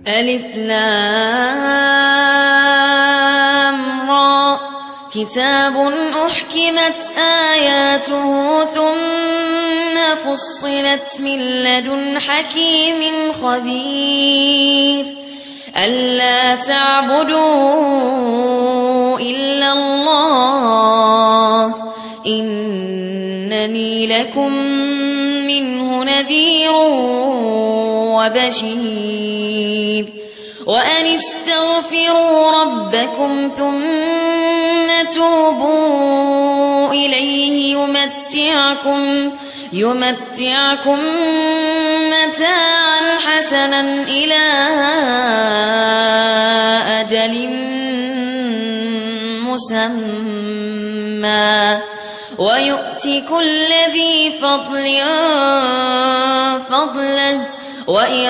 ألف لام را كتاب أحكمت آياته ثم فصلت من لدن حكيم خبير ألا تعبدوا إلا الله إنني لكم منه نذير وبشير وأن استغفروا ربكم ثم توبوا إليه يمتعكم متاعا حسنا إلى أجل مسمى ويؤت كل ذي فضل فضله وإن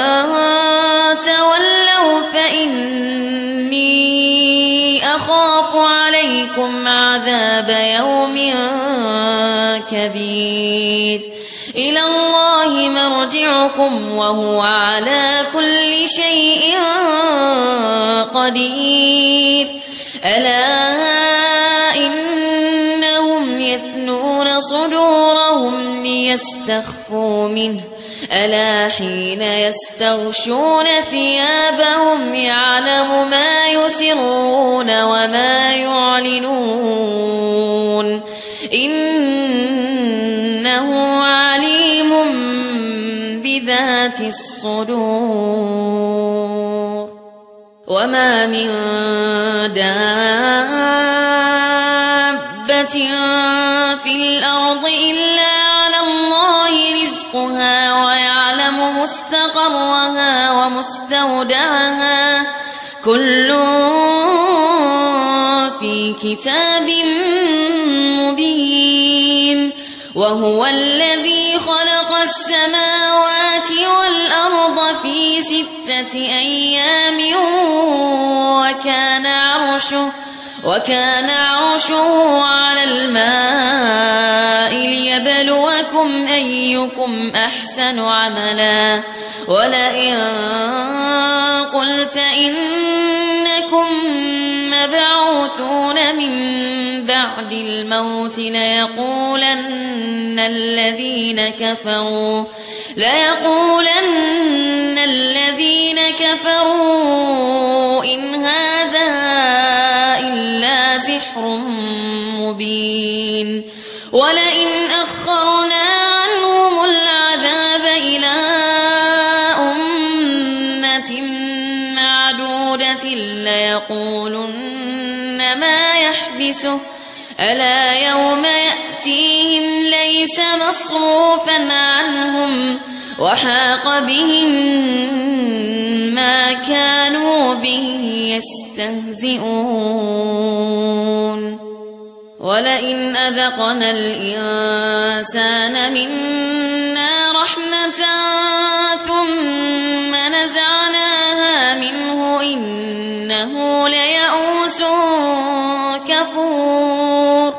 تولوا فإني أخاف عليكم عذاب يوم كبير إلى الله مرجعكم وهو على كل شيء قدير ألا إنهم يثنون صدورهم ليستخفوا منه ألا حين يستغشون ثيابهم يعلم ما يسرون وما يعلنون إنه عليم بذات الصدور وما من دابة في الأرض إلا على الله رزقها ويعلم مستقرها ومستودعها كل في كتاب مبين وهو الذي خلق السماوات والأرض في 6 أيام وكان عرشه على الماء ليبلوكم أيكم أحسن عملا ولئن قلت إنكم مبعوثون من بعد الموت ليقولن الذين كفروا إن هذا إلا سحر مبين ولئن أخرنا عنهم العذاب إلى أمة معدودة ليقولن ما يحبسه ألا يوم يأتيهم ليس مصروفا عنهم وحاق بهم ما كانوا به يستهزئون ولئن أذقنا الإنسان منا رحمة ثم نزعناها منه إنه ليئوس كفور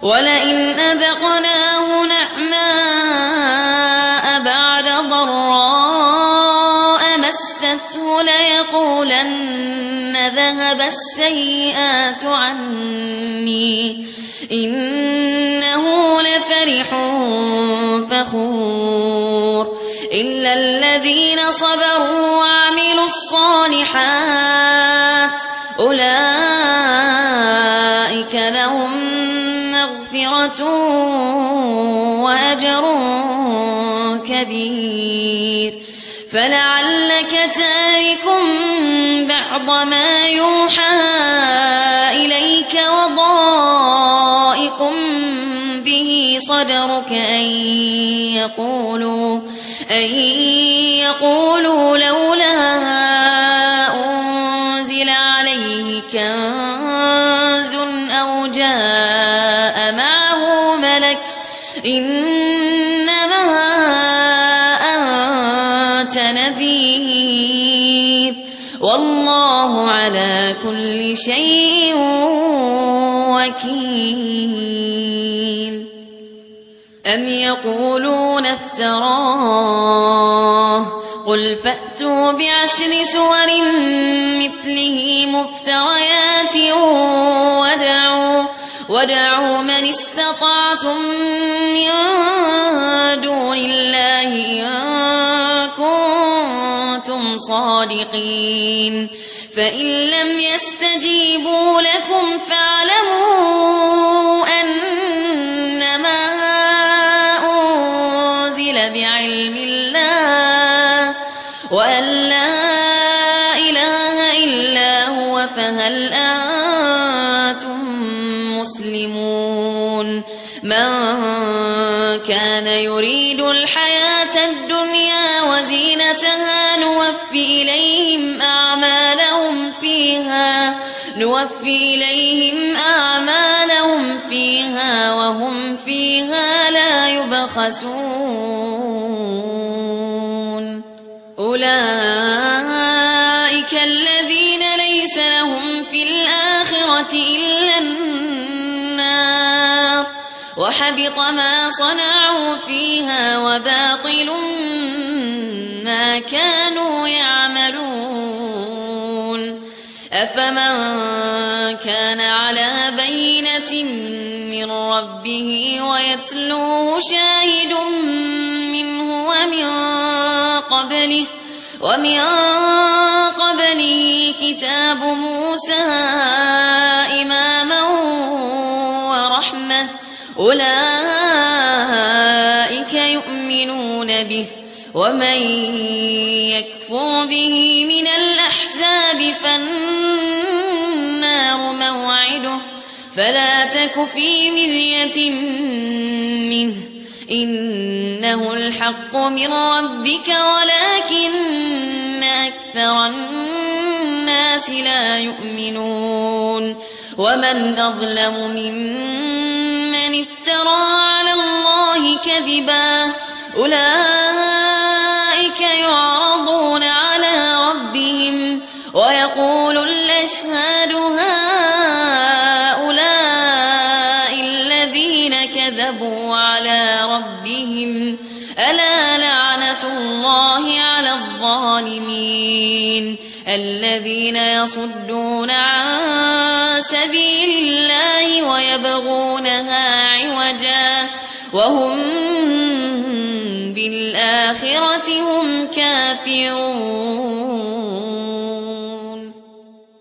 ولئن أذقناه نعماء بعد ضراء مسته ليقولن ذهب السيئات عني إنه لفرح فخور إلا الذين صبروا وعملوا الصالحات أولئك لهم مغفرة وأجر كبير فلعلك تارك بعض ما يوحى إليك وضائق به صدرك أن يقولوا لولا أنزل عليه كنز أو جاء معه ملك إنما أنت نذير والله على كل شيء وكيل أم يقولون افتراه قل فأتوا ب10 سور مثله مفتريات وادعوا من استطعتم من دون الله إن كنتم صادقين فإن لم يستجيبوا لكم فاعلموا أنما أنزل بعلم الله وأن لا إله إلا هو فهل أنتم مسلمون من كان يريد الحياة الدنيا وزينتها نوفي إليهم أعمالهم فيها وهم فيها لا يبخسون أولئك الذين ليس لهم في الآخرة إلا النار وحبط ما صنعوا فيها وباطل ما كانوا يعملون أفمن كان على بينة من ربه ويتلوه شاهد منه ومن قبله كتاب موسى إماما ورحمة أولئك يؤمنون به ومن يكفر به من الأحزاب فالنار موعده فلا تك في مرية منه إنه الحق من ربك ولكن أكثر الناس لا يؤمنون ومن أظلم ممن افترى على الله كذبا أولئك يعرضون على ربهم ويقول الأشهاد هؤلاء الذين كذبوا على ربهم ألا لعنة الله على الظالمين الذين يصدون عن سبيل الله ويبغونها عوجا وهم بالآخرة هم كافرون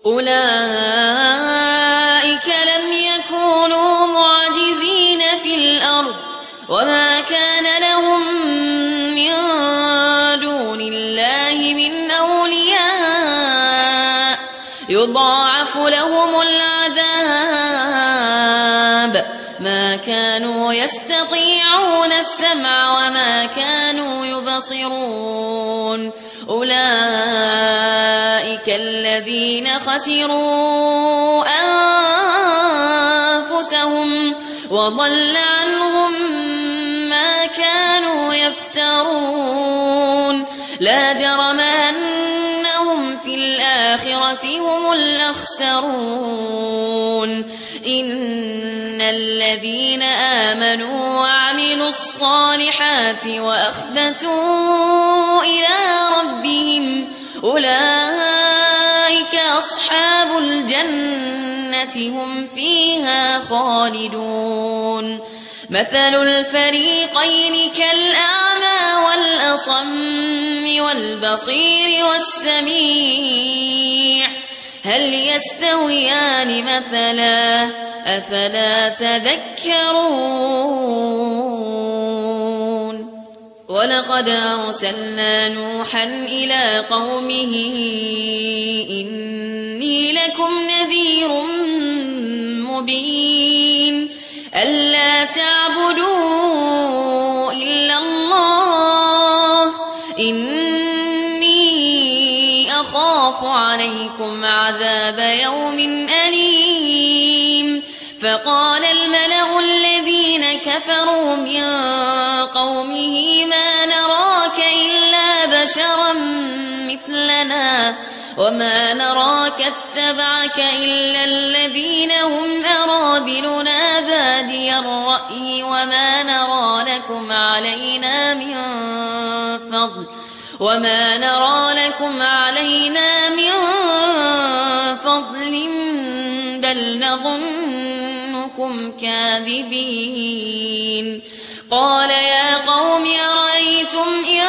أولئك لم يكونوا معجزين في الأرض وما كان لهم من دون الله من أولياء يضاعف لهم العذاب ما كانوا يستطيعون السمع وما كانوا يبصرون أولئك الذين خسروا أنفسهم وضل عنهم ما كانوا يفترون لا جرم أنهم في الآخرة هم الأخسرون إن الذين آمنوا وعملوا الصالحات وأخبتوا إلى ربهم أولئك أصحاب الجنة هم فيها خالدون مثل الفريقين كالأعمى والأصم والبصير والسميع هل يستويان مثلا أفلا تذكرون ولقد أرسلنا نوحا إلى قومه إني لكم نذير مبين ألا تعبدوا إلا الله إني أخاف عليكم عذاب يوم أليم فقال الملأ الذين كفروا من قومه ما نراك إلا بشرا مثلنا وما نراك اتبعك إلا الذين هم أراذلنا بادي الرأي وما نرى لكم علينا من فضل وما نرى لكم علينا من فضل بل نظنكم كاذبين قال يا قوم أرأيتم إن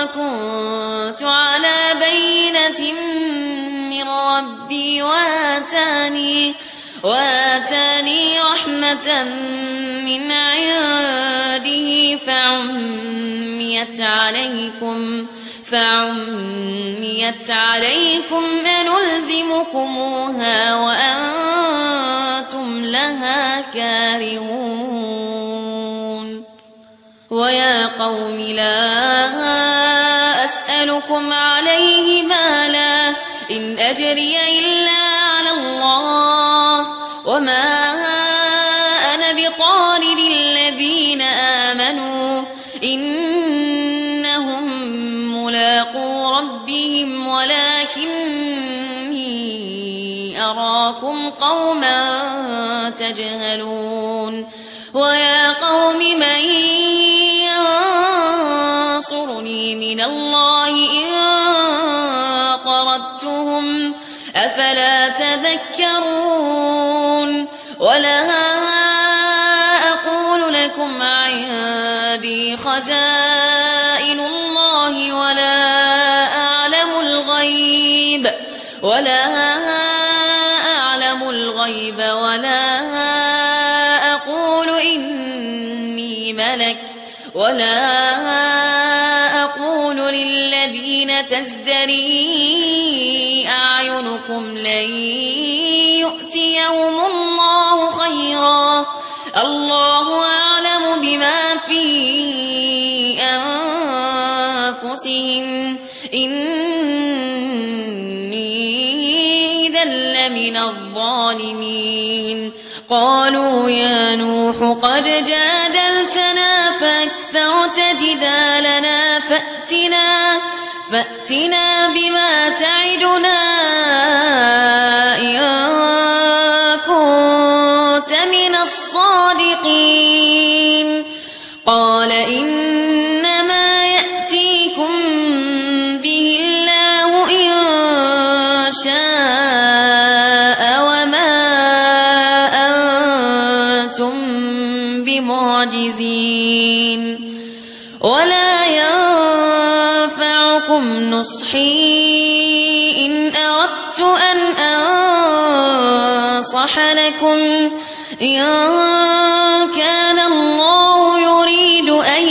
كنت على بينة من ربي وآتاني رحمة من عنده فعميت عليكم أنلزمكموها وأنتم لها كارهون ويا قوم لا أسألكم عليه مالا إن أجري إلا على الله وما أنا بطارد الذين آمنوا إنهم ملاقو ربهم ولكني أراكم قوما تجهلون ويا قوم من ينصرني من الله إن طردتهم أفلا تذكرون ولا أقول لكم عندي خزائن الله ولا أعلم الغيب ولا أقول إني ملك ولا أقول للذين تزدري أعينكم لن يؤتيهم الله خيرا الله أعلم بما في أنفسهم إني إذا لمن الظالمين قالوا يا نوح قد جادلتنا فأكثرت جدالنا فأتنا بما تعدنا إن كنت من الصادقين قال إنما يأتيكم به الله إن شاء وما أنتم بمعجزين ولا ينفعكم نصحي إن أردت أن أنصح لكم إن كان الله يريد أن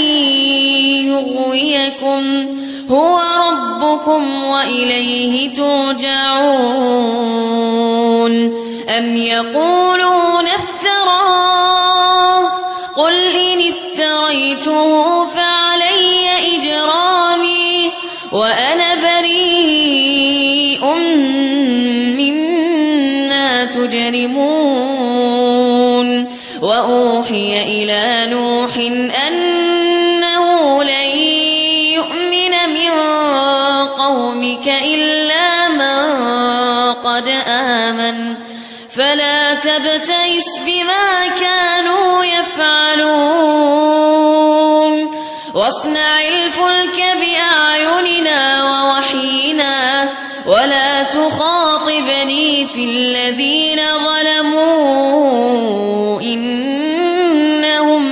يغويكم هو ربكم وإليه ترجعون أم يقولون افتراه قل إن افتريته فعلي إجرامي وأنا بريء مما تجرمون وأوحي إلى نوح أنه لن يؤمن من قومك إلا من قد آمن فلا تبتئس بما كانوا يفعلون واصنع الفلك بأعيننا ووحينا ولا تخاطبني في الذين ظلموا إنهم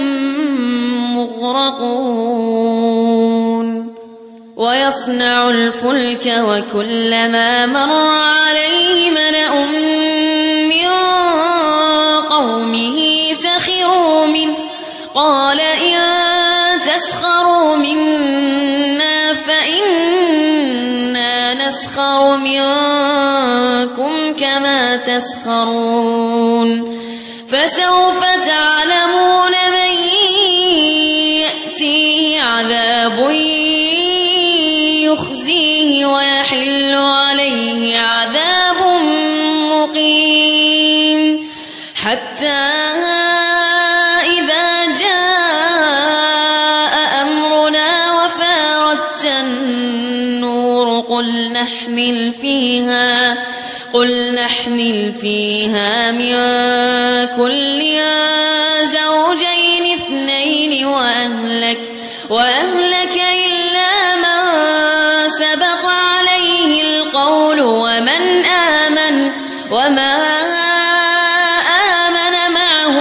مغرقون ويصنع الفلك وكلما مر عليه ملأ من قومه سخروا منه قال إن تسخروا منا فإنا نسخر منكم كما تسخرون فسوف تعلمون من يأتيه عذاب يخزيه ويحل عليه عذاب مقيم حتى إذا جاء أمرنا وفارت النور قل نحمل فيها من كل زوجين اثنين وأهلك إلا عليه القول وما آمن معه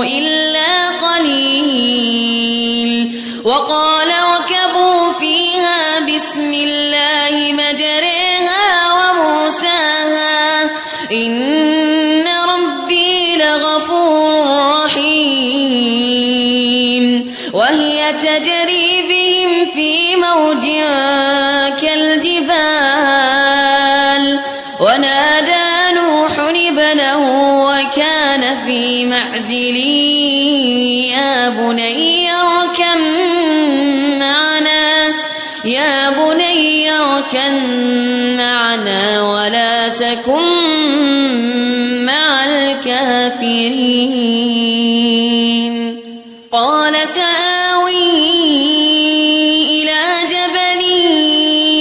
إلا قليل وقال اركبوا فيها بسم الله مجريها ومرساها إن ربي لغفور رحيم وهي تجري بهم في موج كالجبال ونادى نوح ابنه وكان في معزل يا بني اركب معنا ولا تكن مع الكافرين قال سآوي إلى جبل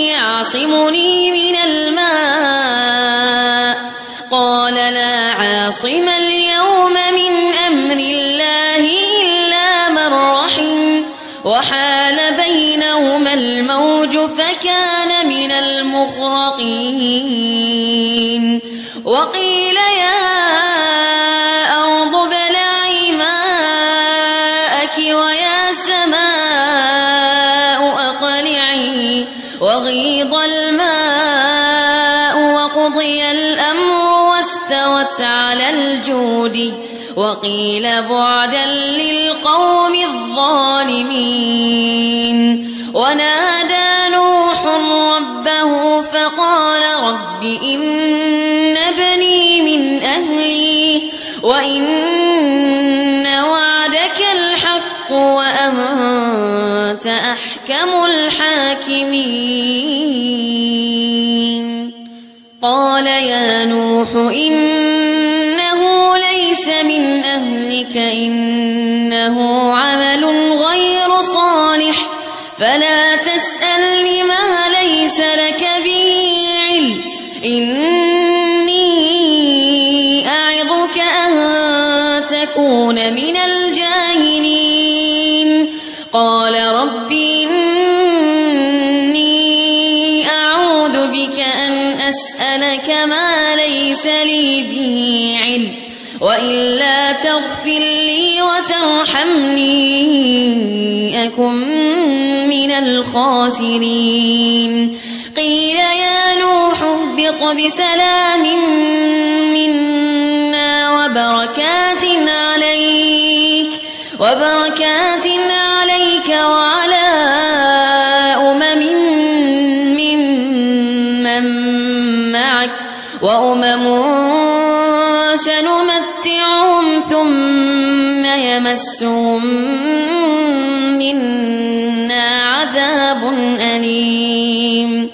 يعصمني من الماء قال لا عاصم اليوم من أمر الله إلا من رحم وحال بينهما الموج فكان من المغرقين وقيل يا أرض ابلعي ماءك ويا سماء أقلعي وغيض الماء وقضي الأمر واستوت على الجود وقيل بعدا للقوم الظالمين ونادى نوح ربه فقال رب إن ابني من أهلي وإن وعدك الحق وأنت أحكم الحاكمين قال يا نوح إنه ليس من أهلك إنه عمل غير صالح فلا تسألني ما ليس لك به علم إني أعظك أن تكون من الجاهلين قال رب إني أعوذ بك أن أسألك ما ليس لي به علم وإلا تغفر لي وترحمني أكن من الخاسرين قيل يا نوح اهبط بسلام منا وبركات عليك وعلى ممن معك وأمم سنمتعهم ثم يمسهم منا عذاب أليم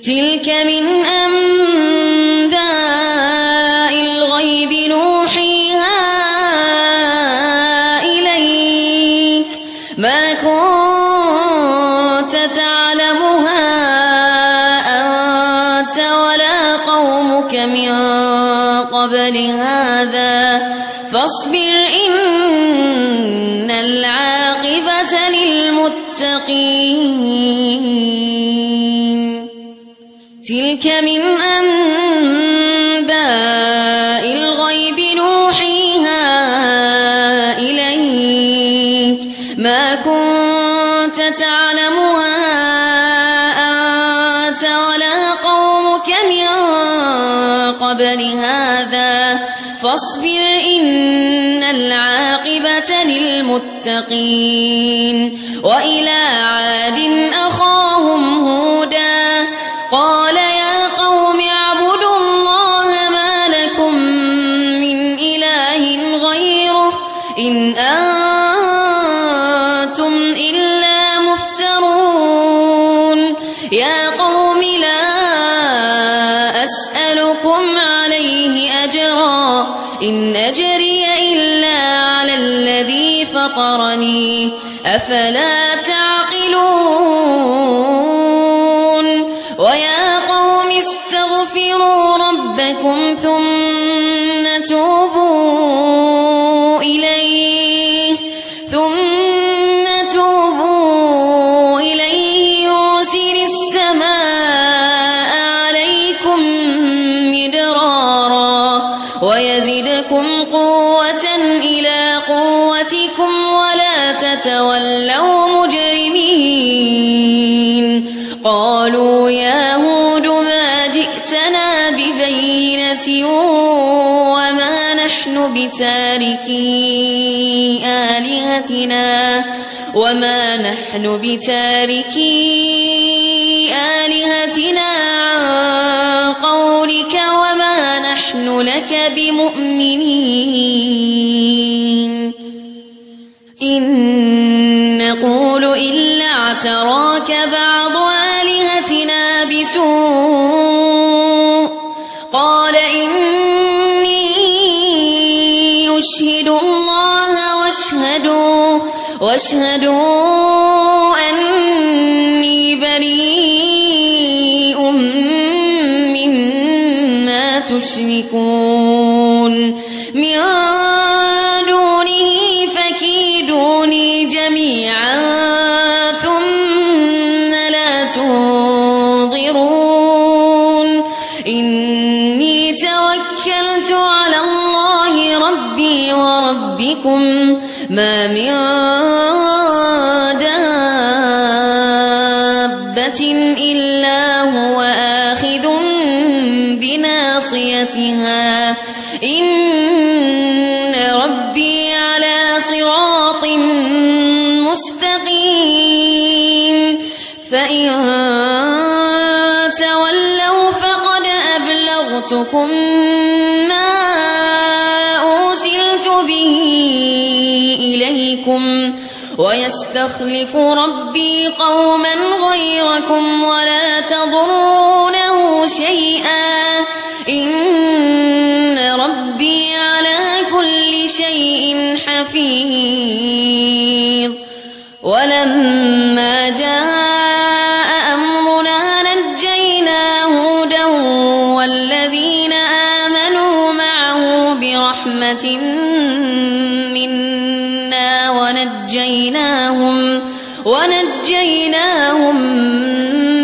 تلك من أنباء الغيب نوحيها إليك ما كنت تعلمها أنت ولا قومك من قبل هذا فاصبر إن العاقبة للمتقين تلك من أنباء الغيب نوحيها إليك ما كنت تعلمها أنت ولا قومك من قبل هذا فاصبر إن العاقبة للمتقين وإلى عاد أخاهم هودا قال يا قوم اعبدوا الله ما لكم من إله غيره إن أنتم إلا مفترون يا قوم لا أسألكم عليه أجرا إن أجري إلا على الذي فطرني أفلا تعقلون ويا قوم استغفروا ربكم ثم توبوا إليه يرسل السماء ويزدكم قوة إلى قوتكم ولا تتولوا مجرمين قالوا يا هود ما جئتنا ببينة وما نحن بتاركي آلهتنا عن قولك وما نحن لك بمؤمنين إن نقول إلا اعتراك بعض آلهتنا بسوء قال إني أشهد الله واشهدوا أني بريء مما تشركون من دونه فكيدوني جميعا ثم لا تنظرون إني توكلت على الله ربي وربكم ما من دابة إلا هو آخذ بناصيتها إن ربي على صراط مستقيم فإن تولوا فقد أبلغتكم ما أرسلت به إليكم ويستخلف ربي قوما غيركم ولا تضرونه شيئا إن ربي على كل شيء حفيظ ولما جاء أمرنا نجينا هودا والذين آمنوا معه برحمة منا ونجيناهم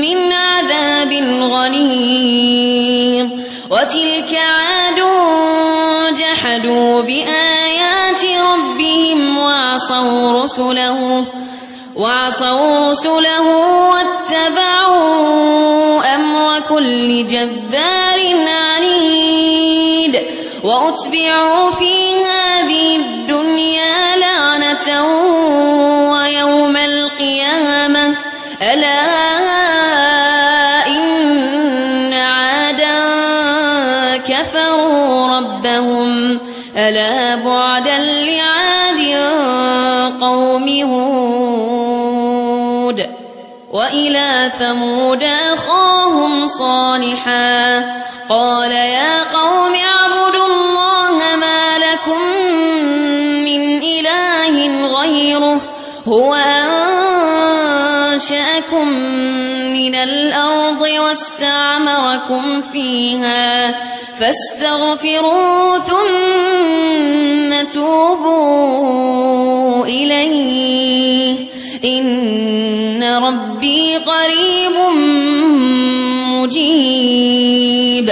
من عذاب غليظ وتلك عاد جحدوا بآيات ربهم وعصوا رسله واتبعوا أمر كل جبار عنيد وأتبعوا في هذه الدنيا لعنة ويوم القيامة ألا إن عادا كفروا ربهم ألا بعدا لعاد قوم هود وإلى ثمود أخاهم صالحا قال يا قوم اعبدوا الله ما لكم من إله غيره هو أنشأكم من الأرض واستعمركم فيها فاستغفروا ثم توبوا إليه إن ربي قريب مجيب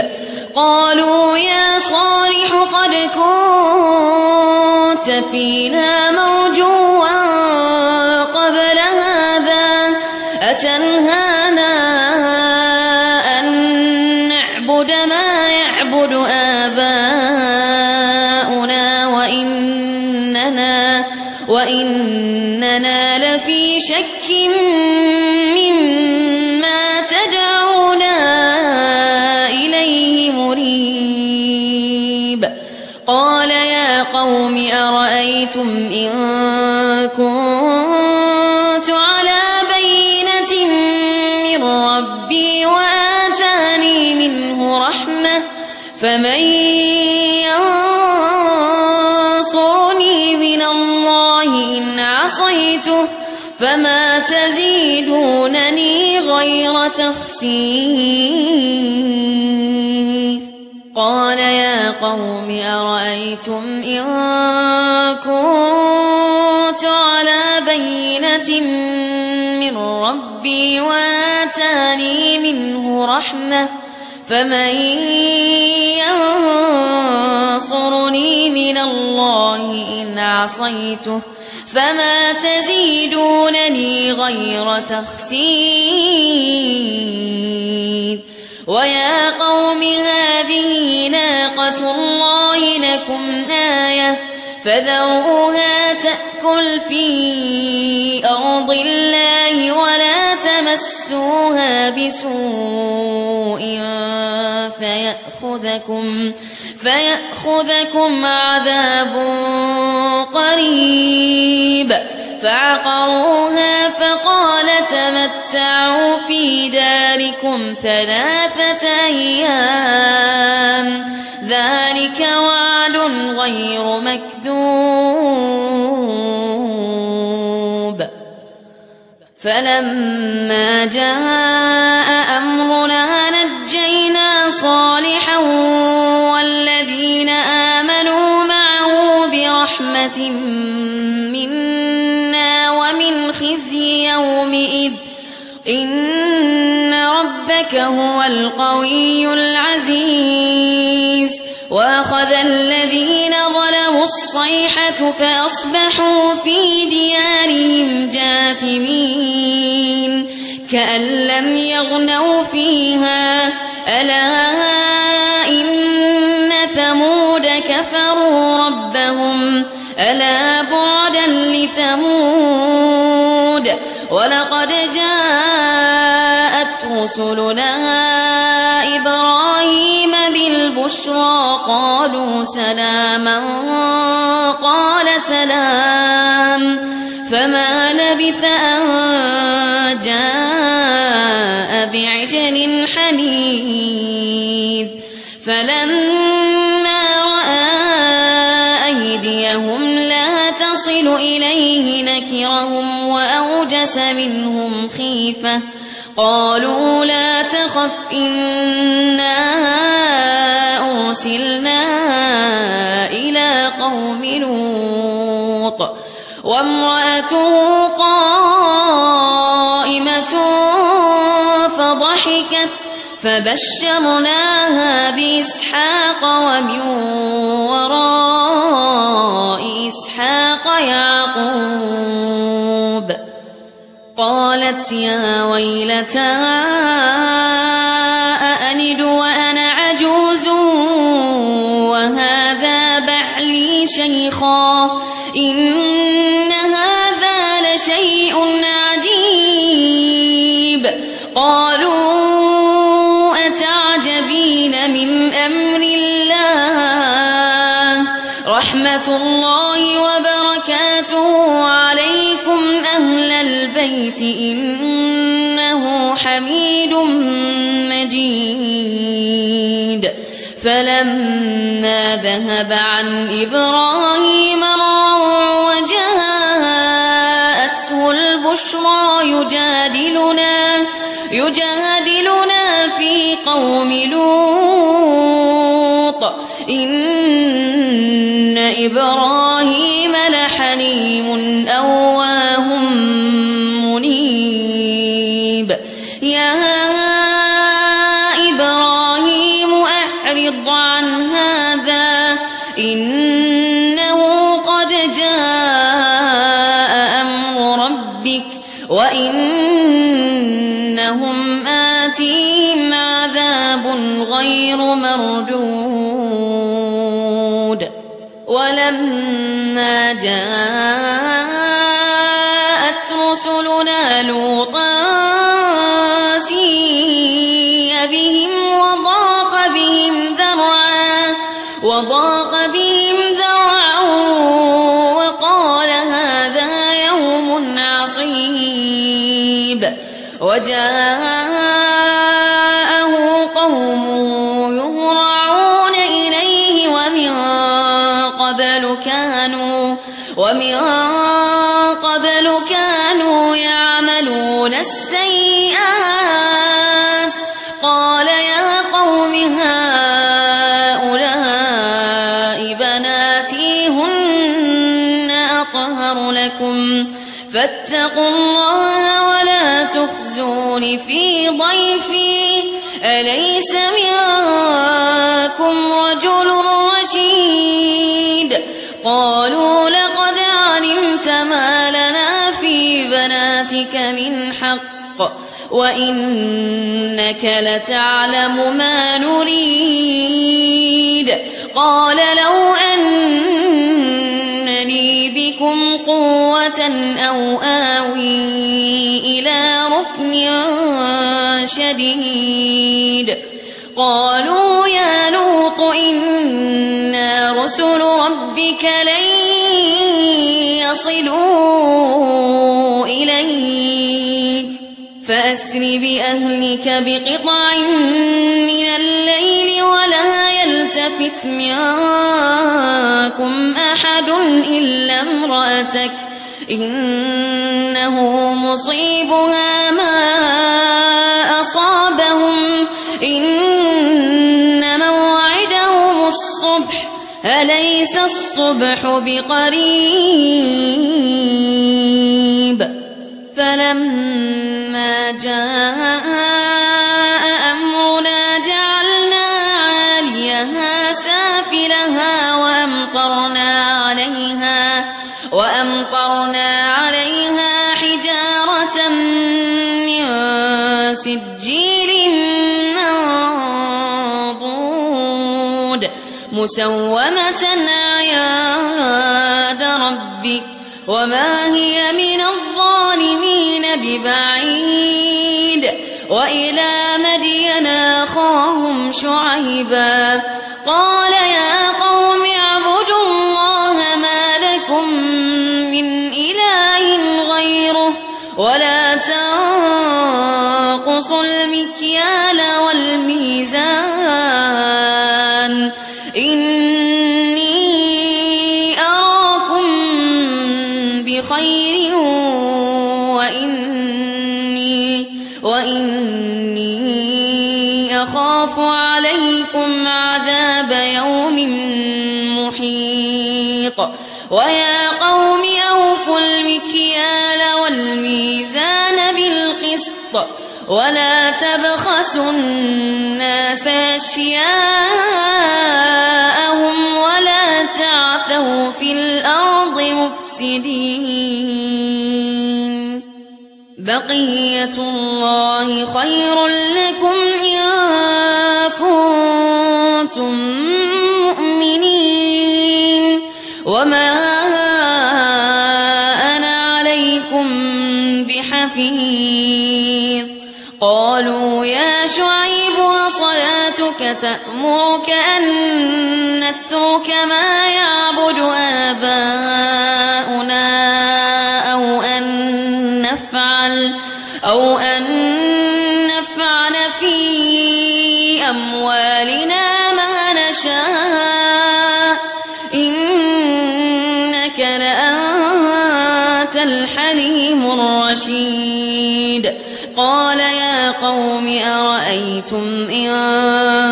قالوا يا صالح قد كنت فينا مرجوا قبل هذا أتنهانا أن نعبد ما يعبد آباؤنا وإننا لفي شك مما تدعونا إليه مريب قال يا قوم أرأيتم إن كنت على بينة من ربي وآتاني منه رحمة فمن ينصرني من الله إن عصيته فما تزيدونني غير تخسير قال يا قوم أرأيتم إن كنت على بينة من ربي وآتاني منه رحمة فمن ينصرني من الله إن عصيته فما تزيدونني غير تخسير ويا قوم هذه ناقة الله لكم آية فذروها تأكل في أرض الله ولا تمسوها بسوء فيأخذكم عذاب قريب فعقروها فقال تمتعوا في داركم 3 أيام ذلك وعد غير مكذوب فلما جاء أمرنا نجينا صالحا والذين آمنوا معه برحمة منا ومن خزي يومئذ إن ربك هو القوي العزيز وأخذ الذين ظلموا الصيحة فأصبحوا في ديارهم جاثمين كأن لم يغنوا فيها ألا إن ثمود كفروا ربهم ألا بعدا لثمود ولقد جاءت رسلنا إبراهيم بالبشرى قالوا سلاما قال سلام فما لبث أن جاء بعجل حنيذ فلما رأى أيديهم لا تصل إليه نكرهم وأوجس منهم خيفة قالوا لا تخف إنا أرسلنا إلى قوم لوط وامرأته قائمة فضحكت فبشرناها بإسحاق ومن وراء إسحاق يعقوب قالت يا ويلتى أألد وأنا عجوز وهذا بعلي شيخا إن هذا لشيء عجيب قالوا أتعجبين من أمر الله رحمة الله وبركاته عليكم أهل البيت إنه حميد مجيد فلما ذهب عن إبراهيم الروع وجاءته البشرى يجادلنا في قوم لوط إن إبراهيم لحليم أواه منيب يا إبراهيم أعرض عن هذا إنه قد جاء أمر ربك وإنهم آتيهم عذاب غير مردود ولما جاءت رسلنا لوطا سيء بهم وضاق بهم ذرعا وقال هذا يوم عصيب وجاءه قومه يهرعون إليه ومن قبل كانوا يعملون السيئات قال يا قوم هؤلاء بناتي هن أطهر لكم فاتقوا الله ولا تخزون في ضيفي أليس منكم رجل رشيد بك من حق وإنك لتعلم ما نريد. قال لو أن لي بكم قوة أو آوي إلى ركن شديد. قالوا يا لوط إنا رسل ربك لن يصلوا إليك فأسر بأهلك بقطع من الليل ولا يلتفت منكم أحد إلا امرأتك إنه مصيبها ما أصابهم إن موعدهم الصبح أليس الصبح بقريب. فلما جاء أمرنا جعلنا عاليها سافلها وأمطرنا عليها حجارة من سجيل منضود مسومة عند ربك وما هي من الظالمين ببعيد. وإلى مدين أخاهم شعيبا قال يا قوم اعبدوا الله ما لكم من إله غيره ولا تنقصوا المكيال والميزان إني أراكم بخير وإني أخاف عليكم عذاب يوم محيط. ويا قوم أوفوا المكيال والميزان بالقسط ولا تبخسوا الناس أشياءهم ولا تعثوا في الأرض مفسدين. بقية الله خير لكم إن كنتم مؤمنين وما أنا عليكم بحفيظ. قالوا يا شعيب وصلاتك تأمرك أن نترك ما يعبد آباؤنا أو أن نفعل في أموالنا ما نشاء إنك لأنت الحليم الرشيد. قال يا قوم أرأيتم إن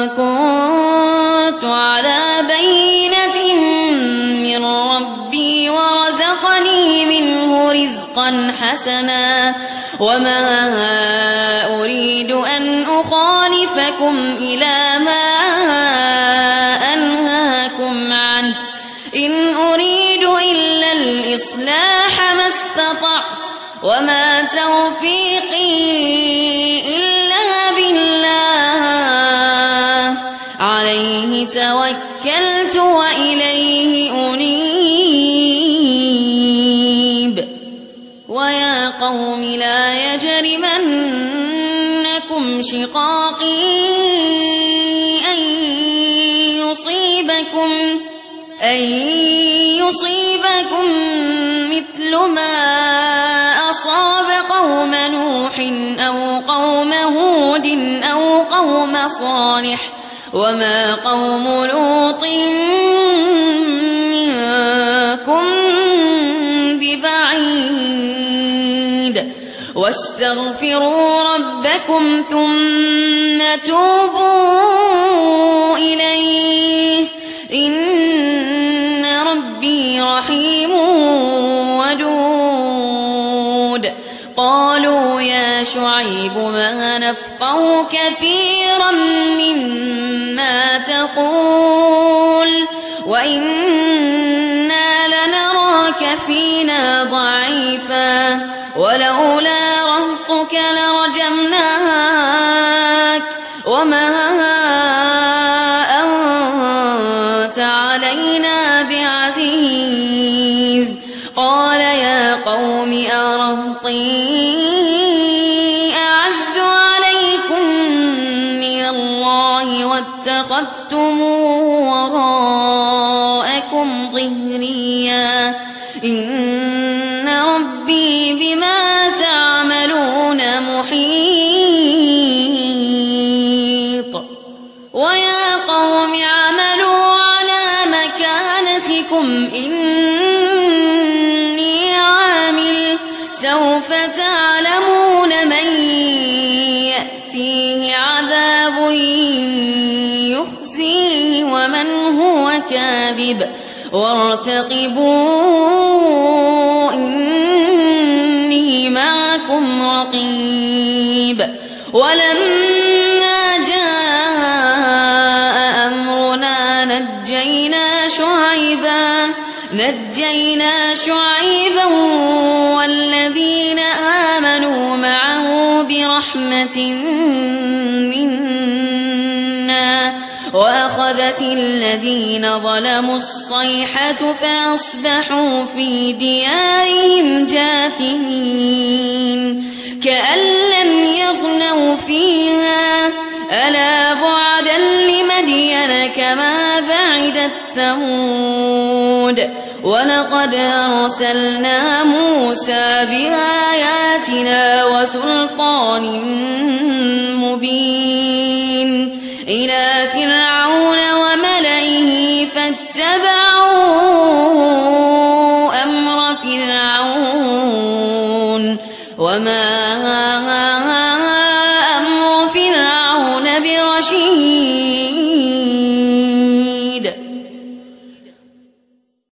كنت على بينة من ربي ورزقني منه رزقا حسنا وما أريد أن أخالفكم إلى ما أنهاكم عنه إن أريد إلا الإصلاح ما استطعت وما توفيقي إلا بالله عليه توكلت وإليه أنيب. ويا قوم لا يجرمنكم شقاقي أن يصيبكم مثل ما أصاب قوم نوح أو قوم هود أو قوم صالح وما قوم لوط منكم ببعيد. واستغفروا ربكم ثم توبوا إليه إن ربي رحيم ودود. قالوا يا شعيب ما نفقه كثيرا مما تقول وإنا لنراك فينا ضعيفا ولولا رهطك لرجمناك وما أنت علينا بعزيز قال يا قوم أرهطي أعز عليكم من الله واتخذتموه وراءكم ظهريا إن ربي بما تعملون محيط ويا قوم اعملوا على مكانتكم إني عامل سوف تعلمون من يأتيه عذاب يخزيه ومن هو كاذب وارتقبوا إني معكم رقيب ولما جاء أمرنا نجينا شعيبا والذين آمنوا معه برحمة منا وأخذت الذين ظلموا الصيحة فأصبحوا في ديارهم جاثمين كأن لم يغنوا فيها ألا بعدا لمدين كما بعدت ثمود ولقد أرسلنا موسى بآياتنا وسلطان مبين إلى فرعون وملئه فاتبعوا أمر فرعون وما أمر فرعون برشيد